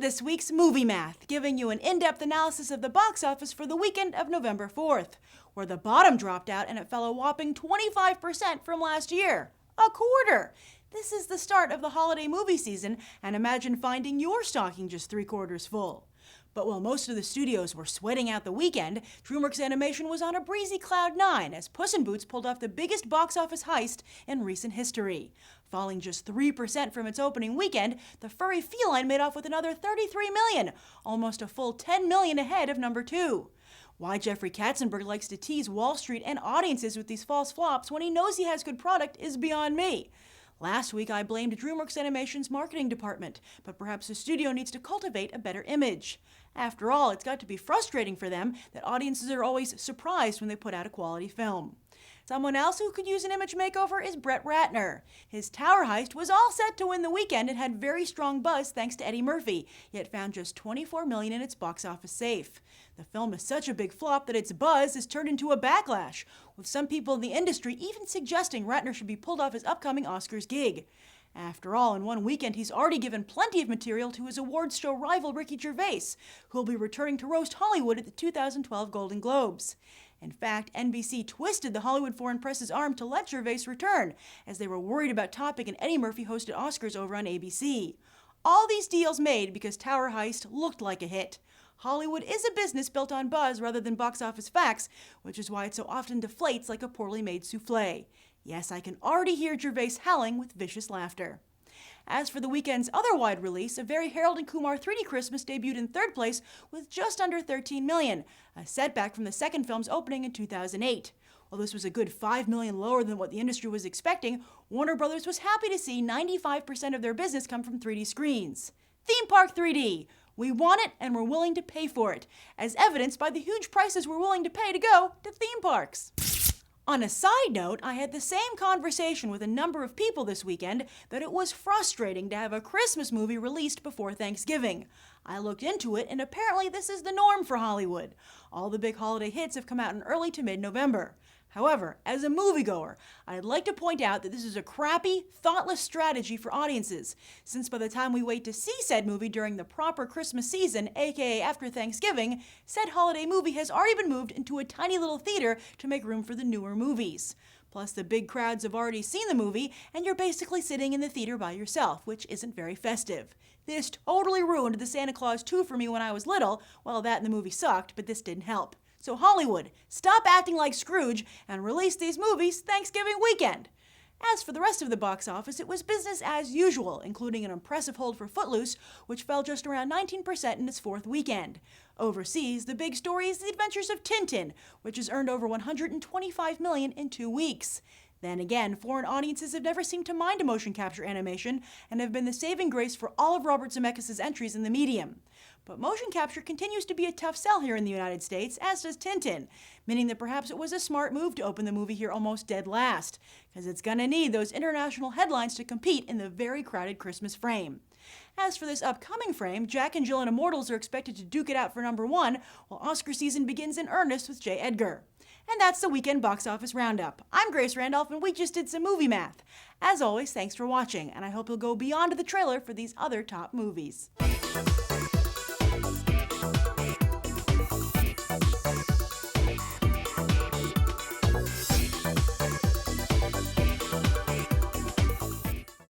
this week's Movie Math, giving you an in-depth analysis of the box office for the weekend of November 4th, where the bottom dropped out and it fell a whopping 25% from last year. A quarter! This is the start of the holiday movie season, and imagine finding your stocking just 3/4 full. But while most of the studios were sweating out the weekend, DreamWorks Animation was on a breezy cloud 9 as Puss in Boots pulled off the biggest box office heist in recent history. Falling just 3% from its opening weekend, the furry feline made off with another $33 million, almost a full $10 million ahead of number 2. Why Jeffrey Katzenberg likes to tease Wall Street and audiences with these false flops when he knows he has good product is beyond me. Last week I blamed DreamWorks Animation's marketing department, but perhaps the studio needs to cultivate a better image. After all, it's got to be frustrating for them that audiences are always surprised when they put out a quality film. Someone else who could use an image makeover is Brett Ratner. His Tower Heist was all set to win the weekend and had very strong buzz thanks to Eddie Murphy, yet found just $24 million in its box office safe. The film is such a big flop that its buzz has turned into a backlash, with some people in the industry even suggesting Ratner should be pulled off his upcoming Oscars gig. After all, in one weekend he's already given plenty of material to his awards show rival Ricky Gervais, who will be returning to roast Hollywood at the 2012 Golden Globes. In fact, NBC twisted the Hollywood Foreign Press's arm to let Gervais return, as they were worried about topping an Eddie Murphy-hosted Oscars over on ABC. All these deals made because Tower Heist looked like a hit. Hollywood is a business built on buzz rather than box office facts, which is why it so often deflates like a poorly made soufflé. Yes, I can already hear Gervais howling with vicious laughter. As for the weekend's other wide release, a Very Harold and Kumar 3D Christmas debuted in third place with just under $13 million, a setback from the second film's opening in 2008. While this was a good $5 million lower than what the industry was expecting, Warner Brothers was happy to see 95% of their business come from 3D screens. Theme Park 3D. We want it and we're willing to pay for it, as evidenced by the huge prices we're willing to pay to go to theme parks. On a side note, I had the same conversation with a number of people this weekend that it was frustrating to have a Christmas movie released before Thanksgiving. I looked into it, and apparently this is the norm for Hollywood. All the big holiday hits have come out in early to mid-November. However, as a moviegoer, I'd like to point out that this is a crappy, thoughtless strategy for audiences, since by the time we wait to see said movie during the proper Christmas season, aka after Thanksgiving, said holiday movie has already been moved into a tiny little theater to make room for the newer movies. Plus, the big crowds have already seen the movie, and you're basically sitting in the theater by yourself, which isn't very festive. This totally ruined the Santa Claus 2 for me when I was little. Well, that and the movie sucked, but this didn't help. So Hollywood, stop acting like Scrooge and release these movies Thanksgiving weekend. As for the rest of the box office, it was business as usual, including an impressive hold for Footloose, which fell just around 19% in its fourth weekend. Overseas, the big story is The Adventures of Tintin, which has earned over $125 million in 2 weeks. Then again, foreign audiences have never seemed to mind a motion capture animation and have been the saving grace for all of Robert Zemeckis' entries in the medium. But motion capture continues to be a tough sell here in the United States, as does Tintin, meaning that perhaps it was a smart move to open the movie here almost dead last, because it's gonna need those international headlines to compete in the very crowded Christmas frame. As for this upcoming frame, Jack and Jill and Immortals are expected to duke it out for number 1, while Oscar season begins in earnest with J Edgar. And that's the weekend box office roundup. I'm Grace Randolph, and we just did some movie math. As always, thanks for watching, and I hope you'll go beyond the trailer for these other top movies.